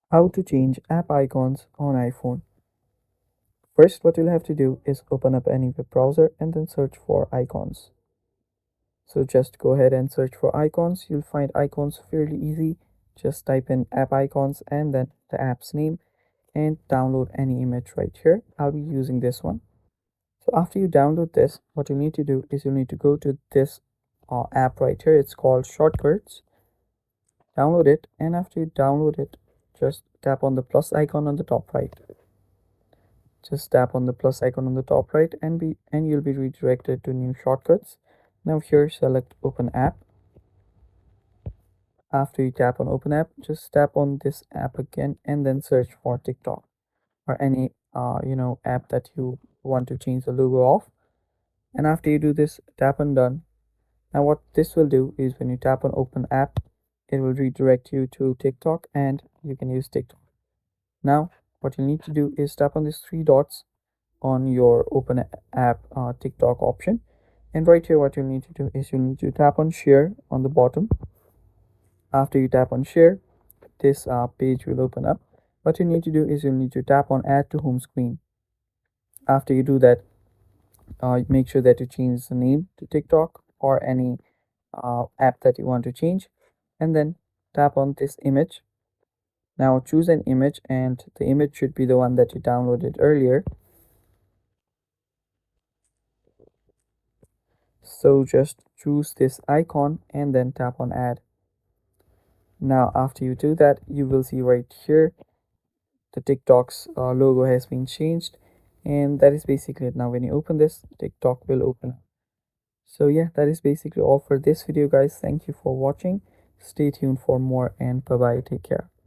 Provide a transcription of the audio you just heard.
How to change app icons on iPhone. First, what you'll have to do is open up any web browser and then search for icons. So just go ahead and search for icons. You'll find icons fairly easy. Just type in app icons and then the app's name and download any image right here. I'll be using this one. So after you download this, what you need to do is you need to go to this app right here. It's called Shortcuts. Download it, and after you download it, just tap on the plus icon on the top right. Just tap on the plus icon on the top right and you'll be redirected to new shortcuts. Now here select open app. After you tap on open app, just tap on this app again and then search for TikTok or any app that you want to change the logo of. And after you do this, tap on done. Now what this will do is when you tap on open app, it will redirect you to TikTok and you can use TikTok. Now what you need to do is tap on these three dots on your open app TikTok option, and right here what you need to do is you need to tap on share on the bottom. After you tap on share, this page will open up. What you need to do is you need to tap on add to home screen. After you do that, make sure that you change the name to TikTok or any app that you want to change, and then tap on this image. Now choose an image, and the image should be the one that you downloaded earlier. So just choose this icon and then tap on add. Now after you do that, you will see right here the TikTok's logo has been changed, and that is basically it. Now when you open this, TikTok will open. So yeah, that is basically all for this video guys. Thank you for watching. Stay tuned for more, and bye bye, take care.